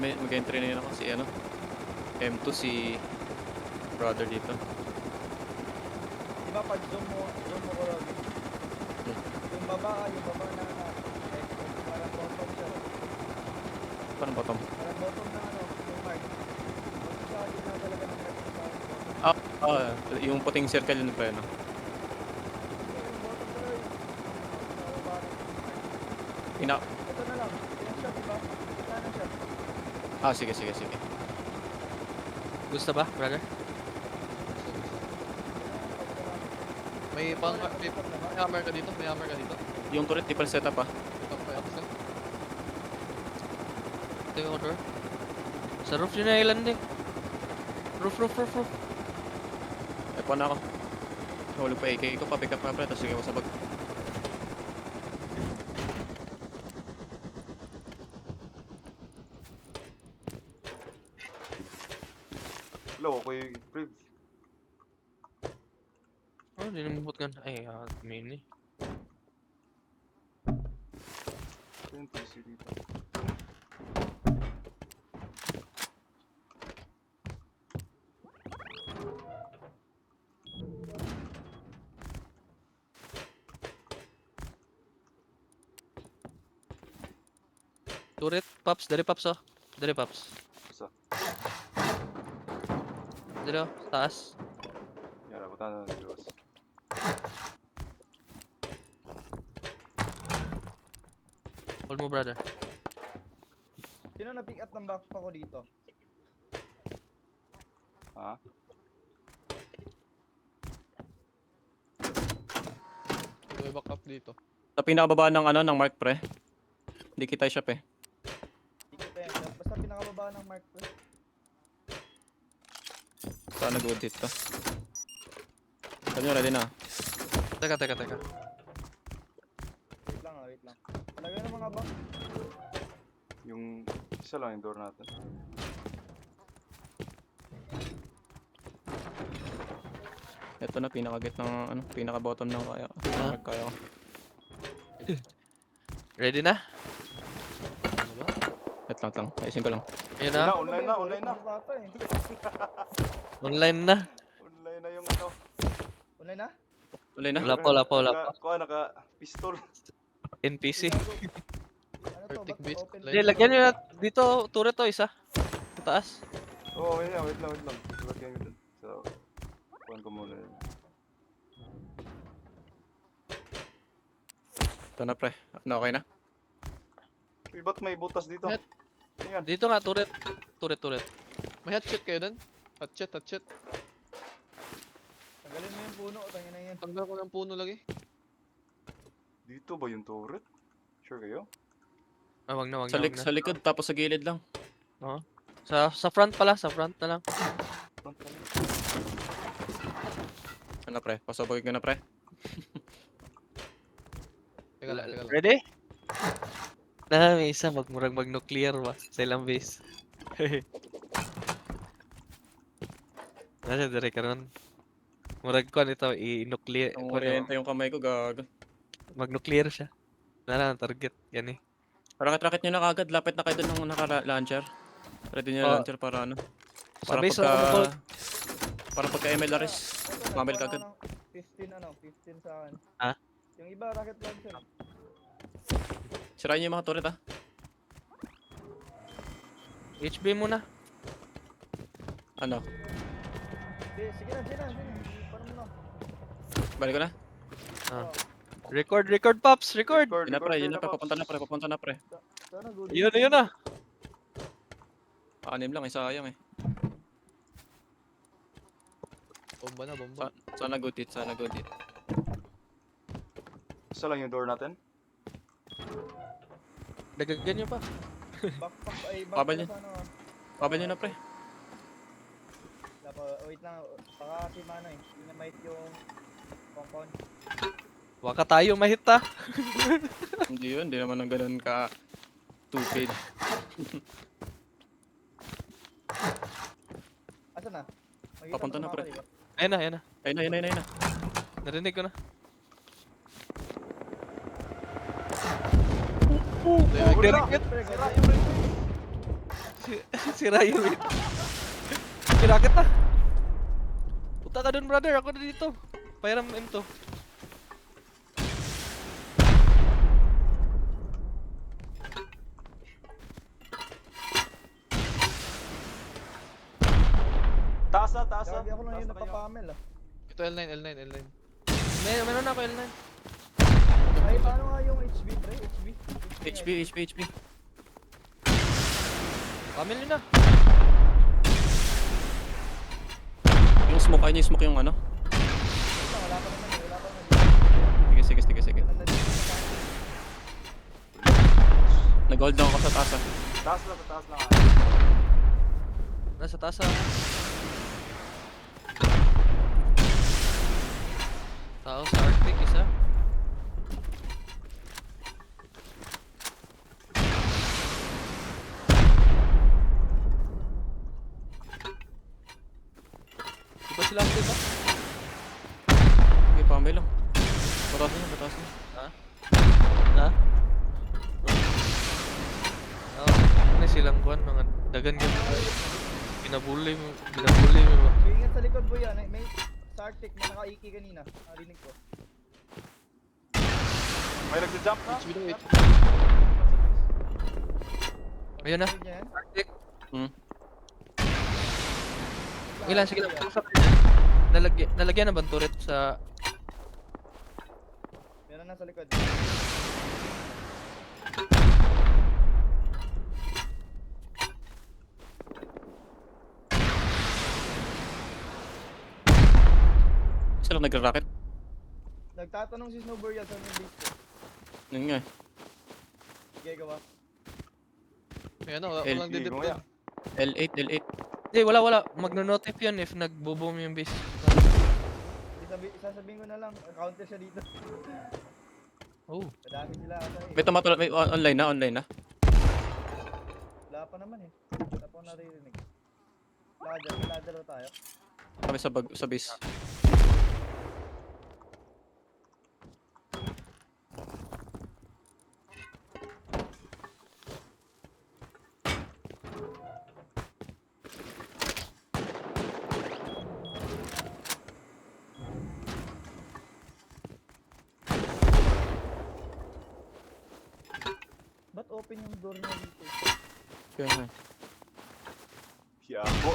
Mag-entry na yun ako si ano. M2 si brother dito. Diba pag zoom mo ko Robin? Yung baba na parang bottom siya. Parang bottom. Parang bottom na ano, yung mark. Magsasali na talaga ng mark sa Yung puting circle yun pa yun. No? yung bottom talaga yung baba ng mark. Ina... Ito na lang, yung shot diba? Kita na siya. Sige. Gusto ba, brother? May hammer ka dito, may hammer ka dito. Yung turret, di pala setup ah. Ito pa yung Ito yung order. Sa roof yun na landing. Roof. F1 na ako. Nahulog pa AK ko, pa-pick up nga pala, tapos sige ako sa bag. Hello, ako yung Brave. Oh, di namubot gan. Ay, main eh. Ito yung PC dito. Turret, Pops. Dari Pops oh. Dari Pops. Isa. Dari oh, taas. Yan, punta na ng Diyos. Hold mo, brother. Sino na-pick up ng backpack ko dito? Ha? may backup dito. Sa pinakababa ng ano, ng mark pre. Hindi kita shop eh. Hindi ko tayo. Basta pinakababa ng mark ko. Saan nag-good hit to? Saan nyo, ready na? Teka. Wait lang. Talaga ng mga bang? Yung isa lang yung door natin. Ito na, pinaka-get ng ano, pinaka-bottom ng kaya. Mark kaya ko. Ready na? Ano ba? Wait lang. Ayusin ko lang. Ayun Na, na. online na. Online Online na. Online na yung ano. Online na? Tuloy na? Wala pa. Naka-pistol. NPC. Ano to? Arctic Ba't Beast. open? Hindi, lagyan nyo na dito. Turret to, isa. Sa taas. Oo, wait lang. Lagyan ko dun. So, kuhan ko muna yun. Ito na pre. Ano, okay na? Uy, ba't may butas dito? Net. Ayan. Dito nga, turret. Turret. May hatchet kayo dun? Hatchet. Tanggalin mo yung puno. Tangin na yan. Tanggal ko ng puno lagi. Dito ba yung turret? Sure kayo? Wag na. Sa likod, tapos sa gilid lang. Sa front pala, sa front na lang. Front pa lang. Ano pre? Pasabagin ko na pre. Teka lang. Ready? May isa mag-nuclear ba sa ilang base. Nasa dire karon. Murag ko nito i-nuclear. Ang oriente yung kamay ko, gago. Mag-nuclear siya. Nala target yan eh. Rakit-rakit nyo na kagad, lapit na kayo dun ng naka-launcher. Ready nyo yung launcher para ano. Sa Para base ano po? para pagka MLRS, mamil ka agad. 15 sa akin. Ha? Yung iba, rocket launcher. Sirain nyo yung mga turret ah. HB muna. Ano? Sige na. Parang mo na. Balik ko na? Record Pops, record. Yun na pre, papunta na pre. Sana good. Yun na. Anim lang, sayang eh. Bomba na, bomba. Sana good hit. Isa lang yung door natin. Dagagyan nyo pa. Babal Backpack yun. sa ano ah. Pabel nyo na pre. Wait lang. Baka si Mano eh. Hindi na mahit yung compound. Waka tayo mahit ha. Hindi naman ng ganun ka stupid. Asan na? Makikita Papunta mo na, sa pre. mapa, diba? Ayun na. Ayun na. Narinig ko na. Direct hit. Pre, Sira ganda. yung rin. Si Ryan win. Kirakit na. Puta ka dun brother, ako na dito. Pairam M2. Taas na, taas na. Gagi ako lang Taas yun na kayo. napapamel ah. Ito L9, L9, L9. Meron na ako L9. Ay, paano nga yung HB, pre? HB? HP. Pamil na. Yung smoke, ayun yung smoke yung ano. Wala pa naman, wala pa naman. Sige. Nag-hold down ako sa taas ah. Taas na, sa taas na. Nasa taas ah. Tao sa Arctic isa. Di ba sila active ba? Okay, pamay lang. Batasin. Ha? Ano silang kuan mga dagan gyud. Binabuli mo ba? Ingat sa likod, boy, yan. May sa Arctic, may naka-iki kanina. Narinig ko. May nagja-jump na. HB daw, HB. Ayun na. Narinig niya yan? Arctic. Wala, Sige lang. yan. Usap. Nalagyan na ba ang turret sa Meron na sa likod. Isa lang nagra-rocket. Nagtatanong si Snowboard yan sa may base ko. Yun nga eh. Sige, gawa. May ano, walang LG, didip gumaya. doon. L8. Hindi, wala. Magno-notif yan if nagbo-boom yung base. Sasabihin ko na lang, counter siya dito. Oh. Madami sila ata eh. May tumatulog, may online na. Wala pa naman eh. Wala pa ako naririnig. Ladder tayo. Kami sa base. Ba't open yung door niya dito? Kaya nga eh. Yabo.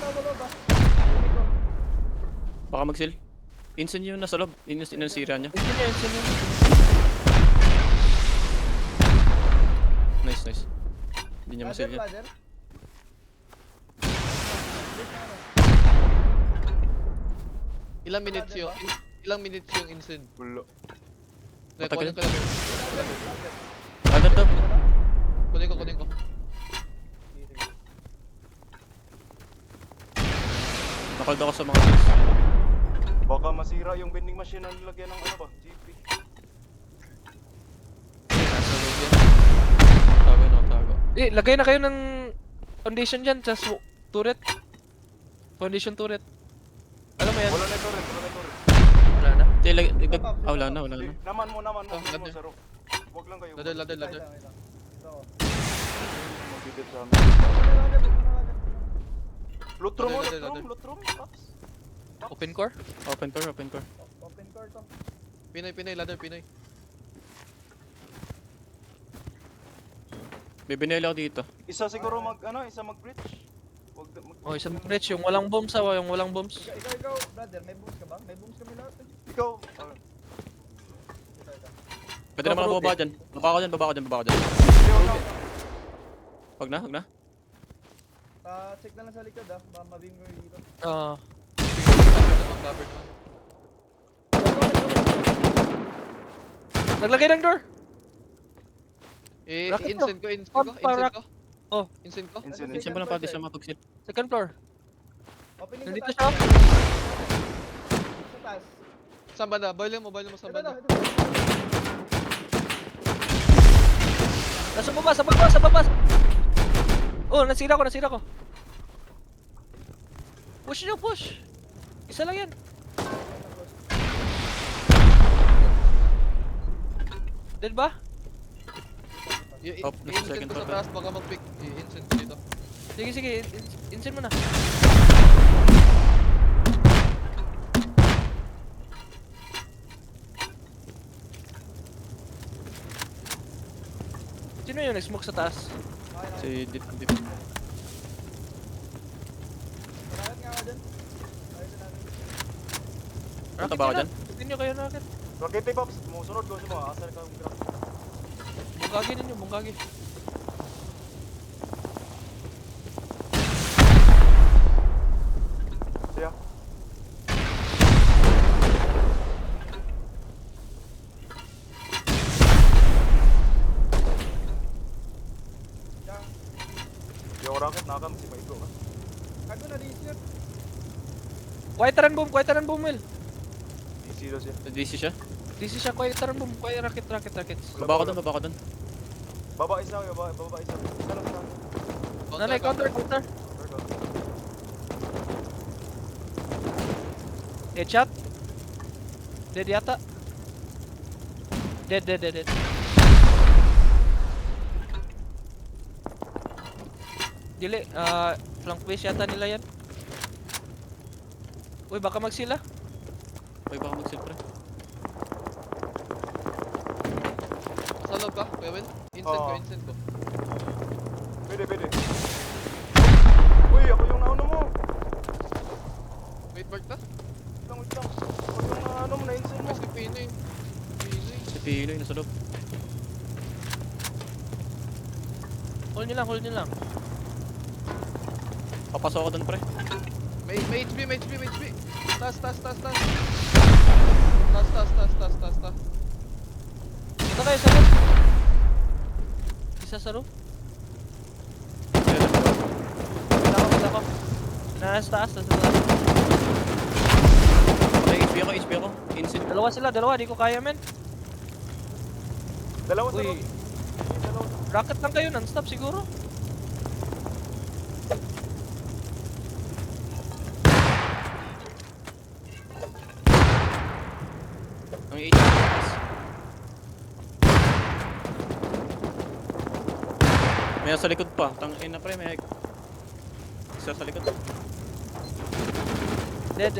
Natawa ba? Narinig ko. Baka mag-seal. Insun yung nasa loob. Insun yung sira niya. Yun. Nice. Hindi niya ma-seal yan. Ladder? Ilang minutes yung instant? Bulo. Matagal. Kunin ko lang. Ladder to. Kunin ko. Nakold ako sa mga base. Baka masira yung vending machine na nilagyan ng ano ba? GP. Nasa loob yan. Tago. Lagay na kayo ng foundation dyan sa turret. Foundation turret. Alam mo yan? Wala na turret. Wala na. Wala na. Naman mo, ladder. sa roof. Huwag lang kayo. Ladder. Magdidit sa amin. Loot room, Ladder. loot room. Tops. Open core? Open core. Open car to. Pinoy, ladder, Pinoy. Bibinili ako dito. Isa siguro isa mag-bridge. Wag Oh, isang bridge. Yung walang bombs ah. Yung walang bombs. Ikaw, brother, may booms ka ba? May booms kami lahat eh. Ikaw. Pwede naman ako bababa dyan. Baba ko dyan. Ikaw lang. Huwag na. Check na lang sa likod ah. Baka mabing ko dito. Covered man. Naglagay ng door. Rocket Instant ko. Oh. Instant ko. Minsan mo lang pati sa mapag-seal. Second floor. Opening Nandito sa siya. taas. Sa taas. Saan ba na? Boiler mo saan ba na? Nasa baba. Oh, nasira ko. Push. Isa lang yan. Dead ba? Oh, nasa I-insend second ko sa floor. taas, baka mag-pick. I-insend ko dito. Sige, sige. Insend mo na. Sino yung nag-smoke sa taas? Si Dip. Kailangan nga ako dyan. Ayos na namin. Punta ba ako dyan? Continue kayo na agad. Rocket tape Pops, musunod ko sa mga asar ka ng graph. Bungkagi ninyo, bungkagi. Siya. Yung rocket nakakam si Maigo ka. Ako na DC yun. Quiet run boom, Will. Zero siya. DC siya. DC siya, quiet run boom. Quiet rocket. Baba ko dun. Baba isa, baba isa. Isa lang sa. Nanay, counter. Headshot. Dead yata. Dead. Dili, flank base yata nila yan. Uy, baka magsila. Uy, baka mag-seal pre. Sa loob ka, Kuya Will? Insend ko. Pwede. Uy, ako yung nauna mo. Wait, Bart na? Wait lang. Ako yung ano mo, na-insert mo. Mas si Pinoy. Si Pinoy nasa loob. Hold nyo lang. Papasok ako dun pre. May HP. Tas. Punta kayo sa roof. Isa sa roof. Punta ko. Nasa taas. Okay, HP ako. Instant. Dalawa. Di ko kaya, men. Dalawa sa Uy, loob. Dalawa. rocket lang kayo, non-stop siguro. Ang HP. May sa likod pa. Tangin na pre, may isa sa likod. Dead.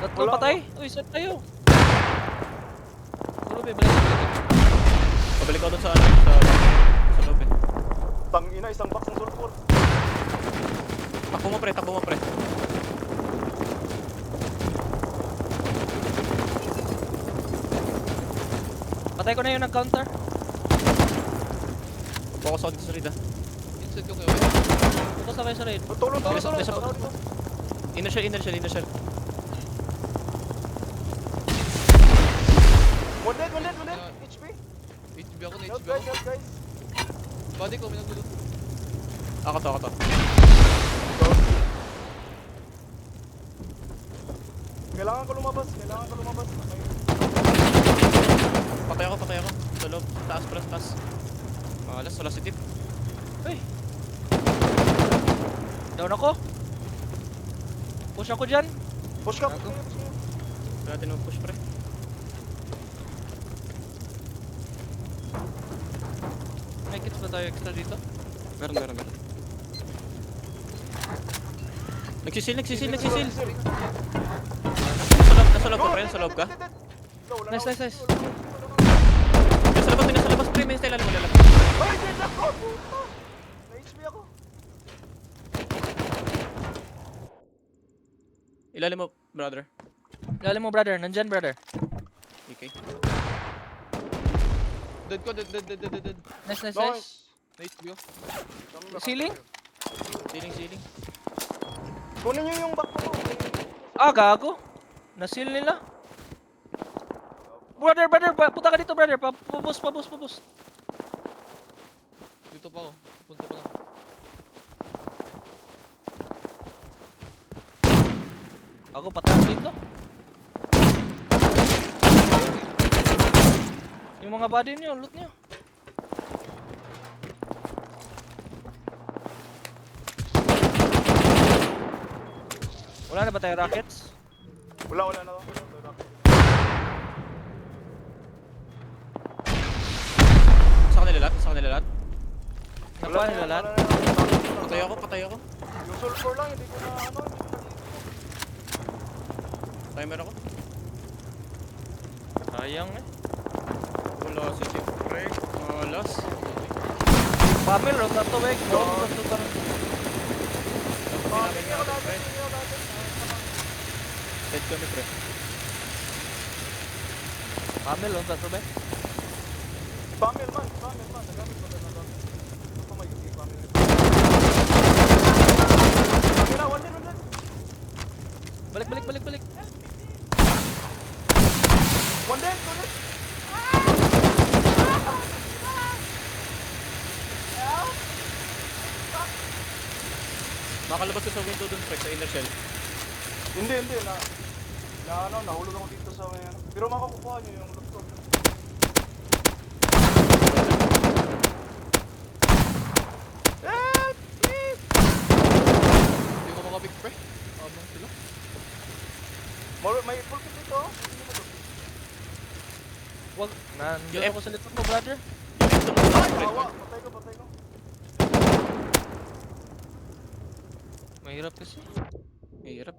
Tatlo Wala, patay. Uy, set tayo. Puro balik. Pabalik ako dun sa sa loob eh. Tangina, isang box ng sulfur. Takbo mo pre. Patay ko na yung nag-counter. Focus ako dito sa Rida. Insend ko, Kuya Will. Punta sa kayo sa raid. Tulong. Nasa- Inner shell. One dead. HP. HB ako na Help HB ako. guys. Body ko, may nagdulot. Ako to. Kailangan ko lumabas. Patay ako. Sa loob. Taas. Wala si Dip. Uy. Down ako. Push ako dyan. Push ka. Gago. Wala natin mag-push pre. May kits ba tayo extra dito? Meron. Nagsisil. Nasa loob ka pre, nasa loob ka. Nice. Nasa labas pre, may style mo lalabas. Ay, dead ako. Puta. Na-HP ako. Ilalim mo, brother. Lalim mo, brother. Nandyan, brother. Okay. Dead ko, dead. Nice. Nice. Na HB ako. Ceiling? Ceiling. Kunin nyo yung back mo. Ah, gago. Nasil nila. Brother. Punta ka dito, brother. Pabus. Dito pa ako. Punta pa lang. Ako, patay dito. Yung mga body niyo, loot niyo. Wala na ba tayo rockets? Wala na. Nakuha nila lahat? Patay ako, patay ako. Yung sulfur lang, hindi ko na ano. Timer ako. Sayang eh. Wala si Chip pre. Malas. Pamil, ron na to, Wek. Dead kami pre. Pamil, ron na to, Wek. Pamil man. Nagamit ko na nagamit. Ako may pamil. Pamil na, 1 din. Balik. 1 din. Makalabas ko sa window dun pre, sa inner shell. Hindi. Nahulog ako dito sa may ano. Pero makakukuha niyo yung loot ko. Hindi ko makapik pre. Abang sila. May full kit dito. Wag, nandito ako sa likod mo, brother. Awa, patay ko. Mahirap kasi. Hirap.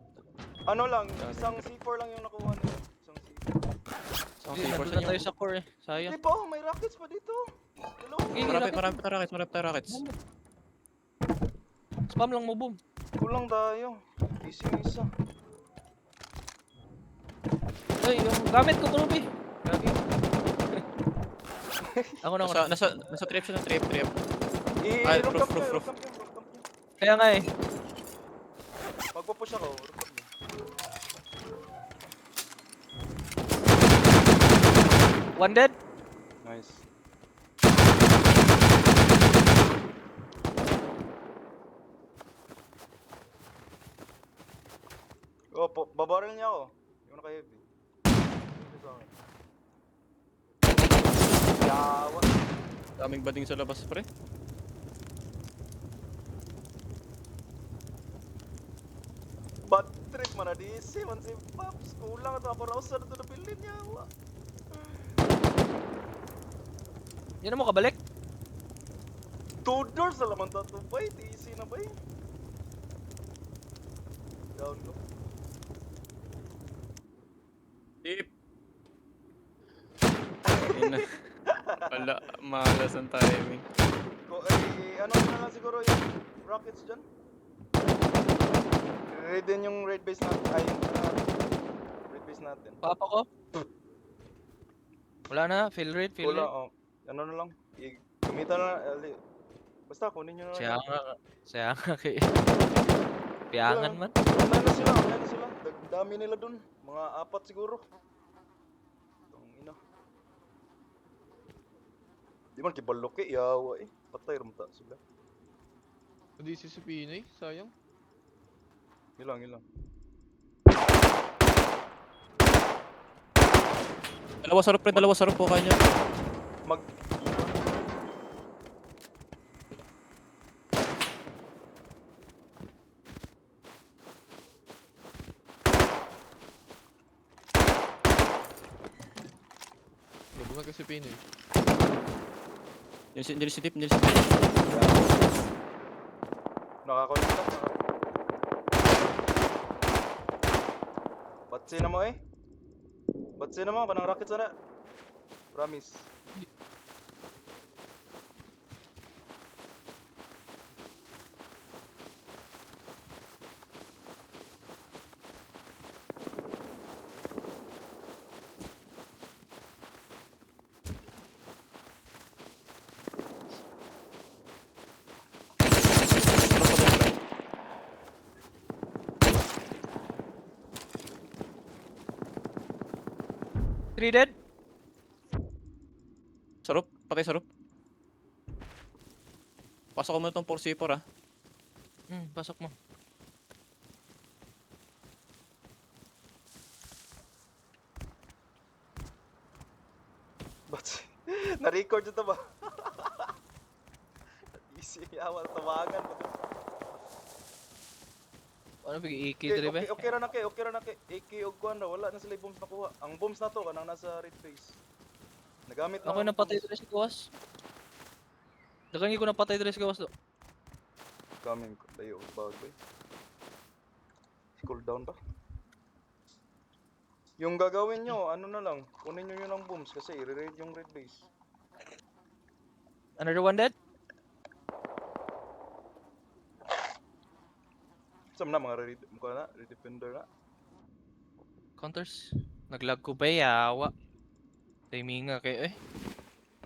Ano lang, isang C4 lang yung nakuha nila. Isang C4. Isang Hindi, C4 nandun sa na inyo. tayo sa core eh. Sayang. Hindi pa, may rockets pa dito. Hello? Marami pa rockets. Spam lang mo, boom. Kulang tayo. Isa. Ay, yung gamit ko, Ruby. Lagi. Ako na. Nasa trip siya ng trip. I-rock proof. camp nyo. Kaya nga eh. Magpapush ako, rock camp nyo. One dead. Nice. Oh, babaril niya ako. Yung naka-heavy. Dito sa akin. Yawa. Daming bading sa labas pre. Bad trip man na di si man si Pops. Kulang ito ako rausa na ito na bilin niya. Yawa. Yan na mo kabalik. 2 doors na laman ito ba? Easy na ba? Down no. Tip. Wala, malas ang timing. Ano na lang siguro yung rockets dyan? Raid din yung raid base natin. Raid base natin. Papa ko. Wala na, fill rate. Wala, oh. Ano na lang. Gamitan na. Basta kunin nyo na lang. Saya nga kay. Piyangan man. Online na sila. Dami nila dun. Mga 4 siguro. Itong ina. Di man kibalok eh. Yawa eh. Patay rumta sila. Hindi si Pinay, sayang. Ilang. Dalawa sarap po kanya. Mag... Nabunga kasi Pinay. Nil si Tip. Nakakonect ka. Batsi na mo eh. Batsi na mo. Kanang rocket sana. Promise. Three dead. Sarap, patay sarap. Pasok ko muna itong 4C4 ah. Pasok mo. Batsi. Na-record ito ba? Easy. Awal tawagan pa dun. Ano bigay AK diri ba? Okay ra na kay. AK og kuan ra wala na sila yung bombs nakuha. Ang bombs na to kanang nasa red face. Nagamit Ako ang napatay bombs. diri si Kuwas. Dagan ko napatay diri sa gawas do. Coming ko. Layo ko ba? Cool down ba? Yung gagawin nyo, ano na lang, kunin nyo yun ng booms kasi i-raid yung red base. Another one dead? Saan na mga red, mukha na, red defender na. Counters. Naglag ko ba yawa? Timing nga kayo eh.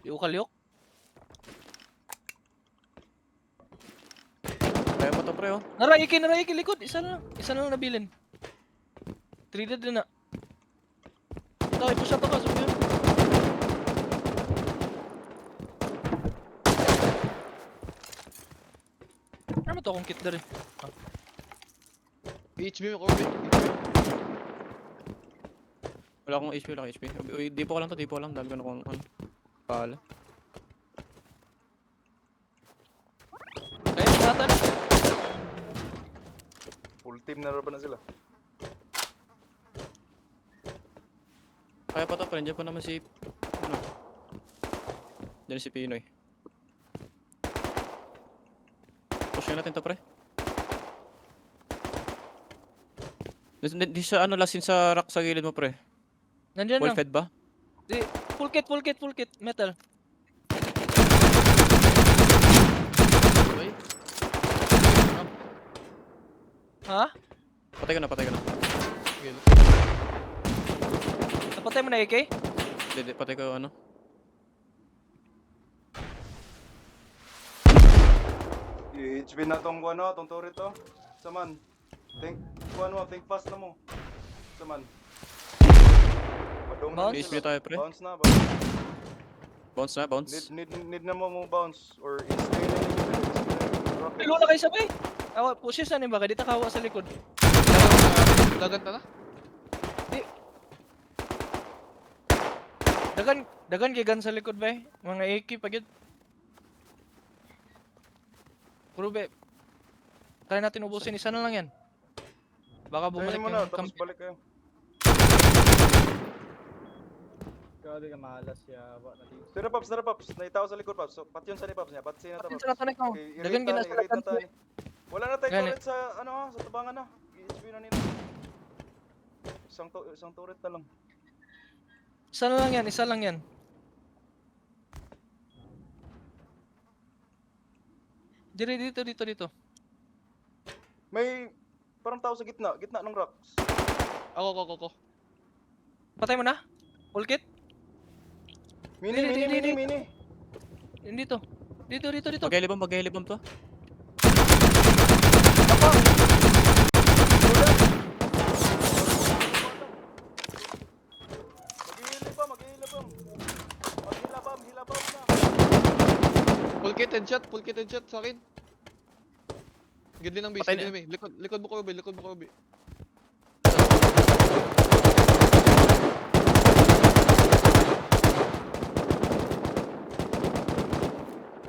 Di ko kalyok. Kaya mo to pre oh. Naraiki likod. Isa na lang nabilin. 3 dead din na. Tayo, push up ako. Sumir. Ano to akong kit na rin? PHB mo, Corbin. Wala akong HP, wala akong HP. Uy, dipo ko lang to, dipo ko lang. Dami ko na kung ano. Pala. Kaya, ingatan. Full team na ba na sila? Kaya pa to, pre. Nandiyan pa naman si... Ano? Diyan si Pinoy. Pushin natin to, pre. Di siya ano, lasin sa rock sa gilid mo, pre. Nandyan Wall lang. fed ba? Di, full kit. Metal. Okay. Ha? Patay ko na. Sige, look. Napatay mo na AK? Hindi, patay ko ano. I-HB na tong ano, tong turret to. Saman. Think fast na mo. Saman. Padong na Bounce? PHB tayo, pre. Bounce na. Bounce. Need na mo bounce or stay na yung rocket. Pilo na kayo sabay. Awa, pushes na ni baka. Di ta kawa sa likod. Lagan ta na? Dagan gigan sa likod ba eh. Mga AK pag yun. Puro be. Try natin ubusin. Isa na lang yan. Baka bumalik Bumalik mo na, yung tapos balik kayo. Grabe ka malas yawa na dito. Tara Pops. Naitaw sa likod Pops. So, pati yun sa ni Pops niya. Pati na ta Pops. Sa natanik mo. Okay, Dagan i-rate na, i-rate na ginasarakan tayo. Wala na tayong Gani. turret sa ano ha, sa tabangan na. I-HB na nila. Isang turret na lang. Isa lang yan. Dito. May parang tao sa gitna ng rocks. Ako. Patay mo na? Full kit? Mini. Dito. Dito. Mag-helibom to. Maghihilabam. Maghilabam na. Full kit headshot sa akin. Gidli ng base, Patay na. gidli may. Likod mo, Corby.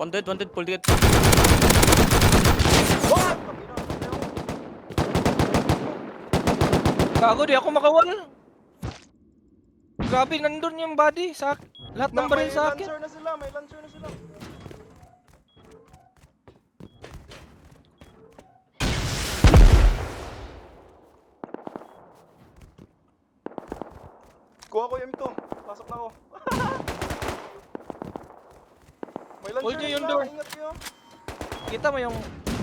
One dead, full dead. What? Gago, di ako makawal. Grabe, nandun yung body sa lahat ng baril sa akin. May lancer na sila. Kuha ko yung ito. Pasok na ako. May lancer Hold na nyo yung sila. door. Ingat kayo. Kita mo yung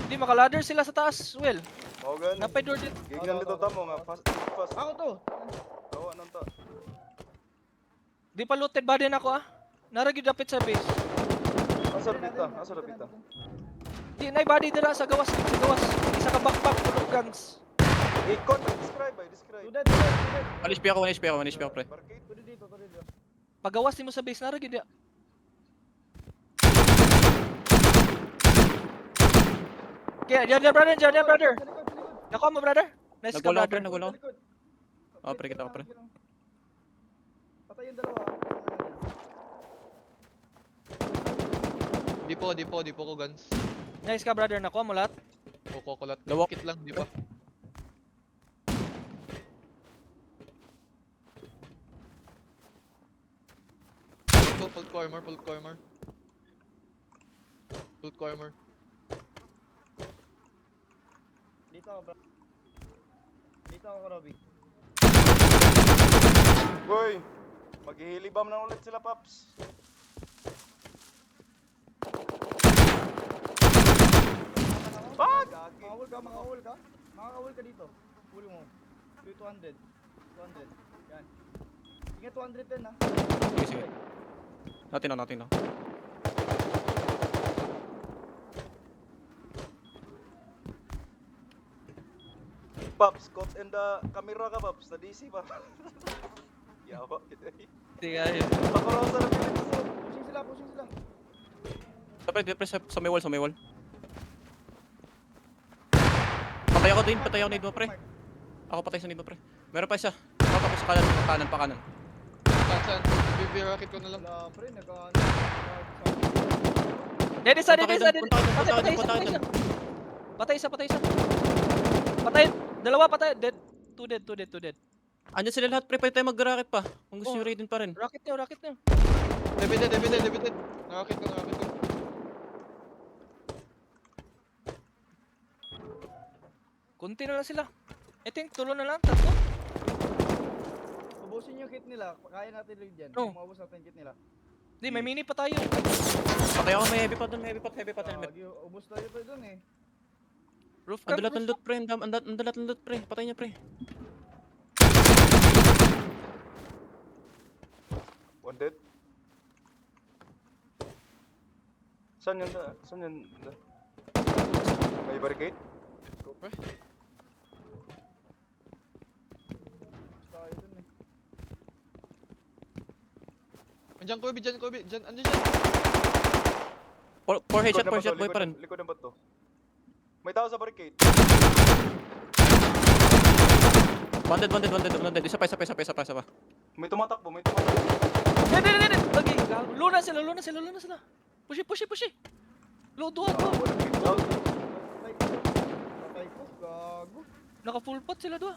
di makaladder sila sa taas. Well, Oh, gan. napay door dito. Gignan dito tamo nga. Fast. Ako to. Tawa nang ta. Di pa looted body na ako ah. Naragi dapit sa base. Asa rapita. Di na body dira sa gawas. Isa ka backpack full of guns. Ikot, describe. Tudad. 1 HP ako, 1 HP ako, pre. Barcade. Tudad dito. Pagawas mo sa base naragi di. Kaya diyan brother. Nako mo brother. Nice ka Nagwala ako, brother. pre, nagwala ako. Oh, pre, kita ko, pre. Patay yung dalawa. Di po ko guns. Nice ka brother. Nako mo lahat. Kukulat. Lawak. Kit lang, di pa. Full core armor. Loot ko armor. Dito ako, bro. Dito ako, Robby. Boy! Maghihilibam na ulit sila, Paps. Fuck! Makahul ka? Makakahul ka dito. Huli mo. 200. 200. Yan. Ingat 200 din, ha? Sige, sige. Natin na. Paps, caught in the camera ka, Paps. Na DC, Paps. Yawa, kita eh. Hindi nga yun. Ako raw sa napilit ko. Pushing sila, pushing sila. Pre, sa may wall, sa may wall. Patay ako din, patay ako need mo, pre. Ako patay sa need mo, pre. Meron pa isa. Ako sa kanan, pa kanan. Saan? BB rocket ko na lang. Wala, pre. Nagkaano. Dead isa, Punta dead kayo isa, dun, dead. punta kayo dun, Patay punta kayo isa. dun. Patay isa. Patay. Dalawa patay. Dead. Two dead. Andyan sila lahat, pre. Pwede tayo mag-rocket pa. Kung gusto nyo raidin pa rin. Rocket nyo. Debited. Rocket ko. Kunti na lang sila. I think tulo na lang, tatlo. Ubusin yung kit nila. Kaya natin rin dyan. Oh. Maubos natin yung kit nila. Di, may mini pa tayo. Patay ako, may heavy pot dun, heavy pot helmet. Gagi, ubos tayo pa dun eh. Roof Ang camp, dalat ng loot, pre. Ang dalat ng loot, pre. Patay niya, pre. One dead. Saan yun? May barricade? Go, pre. Ubos tayo dun eh. Andiyan, Kobe. Diyan, andyan siya. 4 headshot, 4 shot, boy pa rin. Likod ng bato. May tao sa barricade. One dead. Isa pa. May tumatakbo. Dead. Okay, luna sila. Pushi. Load, duha. Patay ko. Gago. Naka full pot sila duha.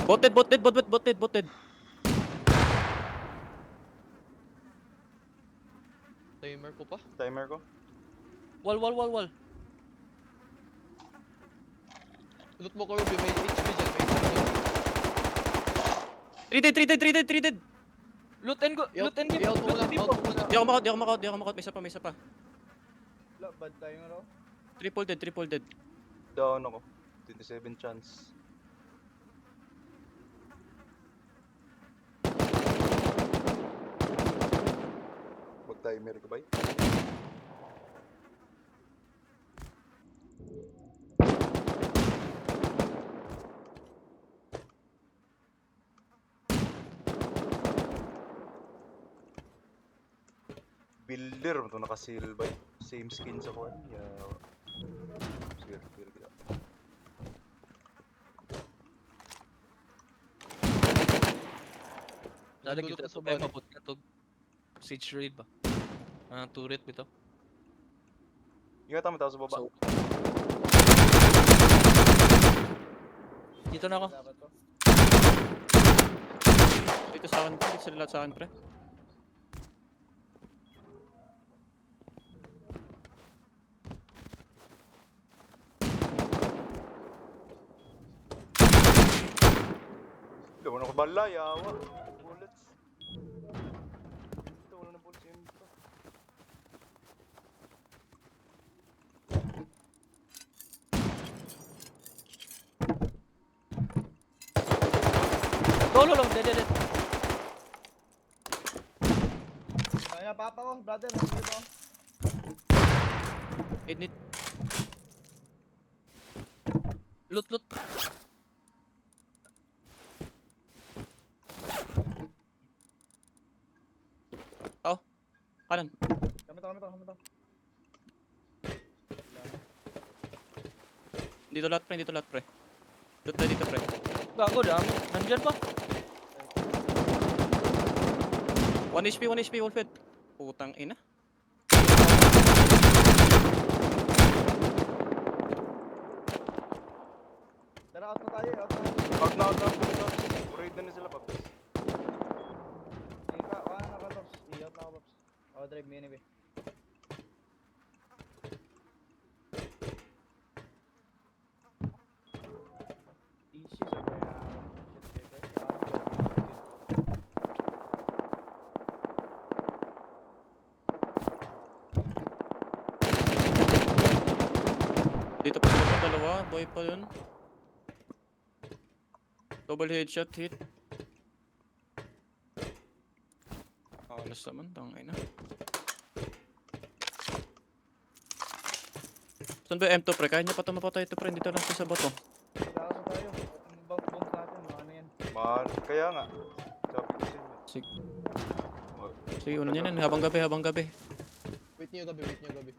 Bot dead. Timer ko pa. Timer ko. Wall. Loot mo, Kobe. May HP dyan. 3 dead. Loot and go. I-out mo muna. Di ako makot. May isa pa. Wala, bad tayo nga raw. Triple dead. Down ako. 27 chance. Mag-timer ko ba? Builder mo ito nakasilbay. Same skin sa kuwan. Yeah. Sige. Dali Nandulot kita na sa to. Ay, body. mabot na to. Siege raid ba? Turret bito. Ingat mo tao sa baba. Dito na ako. Dapat to. Dito sa akin, pre. Sila lahat sa akin, pre. Wala na ko bala, yawa. Bullets. Ito, wala na bullets yun dito. Lolo lang, dead. Kaya na papa ko, brother. Nandito ko. Need. Loot. Kanan. Kami to. Dito lahat, pre. Loot na dito, pre. Gago, dami. Nandyan pa. 1 HP, Wolfhead. Putang ina. Tara, out na tayo. Out na. Raid na sila, Paps. Sige pa, Ako drive mo anyway. Easy sa kaya. Dito pa sila dalawa, boy pa yun. Double headshot hit. Alas naman, tangay na. Saan ba yung M2 pre? Kaya niya pa ito mapatay ito pre, dito lang siya sa bato. Magkakaso tayo. Bomb natin, mga ano yan. Kaya nga. Sabi ko sa inyo. Sige, sige una niyan yan, habang gabi, habang gabi. Wait niyo gabi, wait niyo gabi.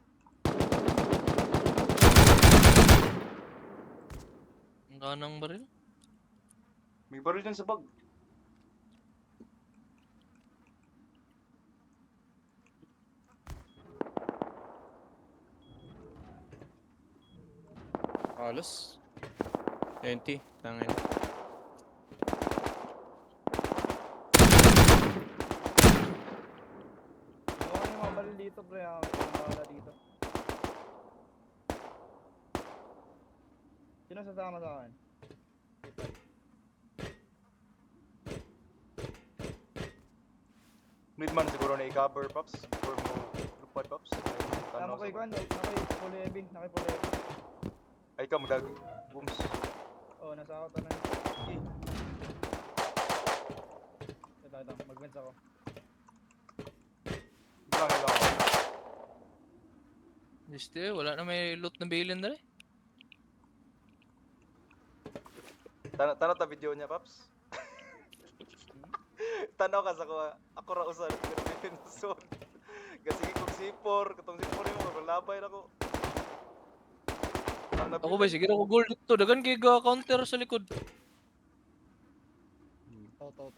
Ang kanang baril. May baril dyan sa bag. Alas. 20, tangay na. Mukha yung mga baril dito pre, wala dito. Sino sasama sa akin? Midman siguro na i-cover, Pops. Or mo lupad, Pops. Tama ko ikaw, nakipulebing. Ay ka, magdag. Booms. Oo, nasa ako tanay. Ito, mag-vents ako. Lang. Just wala na may loot na bilin na rin. Tanaw ta video niya, Pops. Tanaw ka sa ako ra usan pero pinson. Kasi kung C4, katong C4 mo labay na ko. Ako ba, sige ako gold dito. Dagan kay counter sa likod. Tao.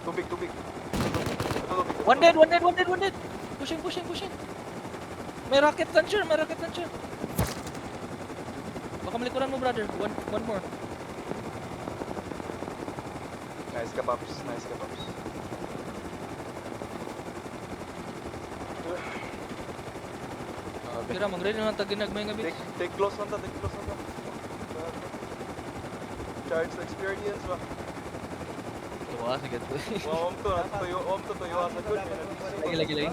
Tubig. One dead. Pushing. May rocket launcher. Baka malikuran mo, brother. One more. Nice ka, Pops. Kira, mag-ready naman taginag may ngabi. Take close lang ta. Charge the experience ba? Tuwa, sige to. Om to tuyo sa good. Lagi.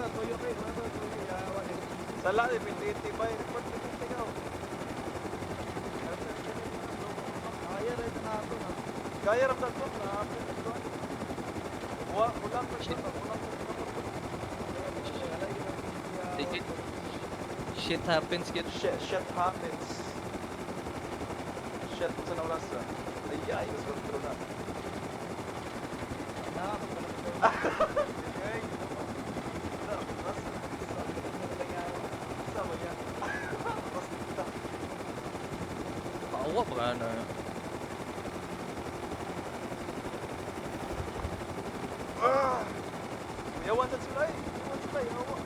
Sala ni piniti ba? Report ni tingao. Kaya ram sa top na. Wala pa siya. Take it. Shit happens, kid. Shit happens. Shit, kung saan ang lasa? Ay, gusto ko na. Paawa ba ka na? Yawan sa sila eh. Yawan sila eh.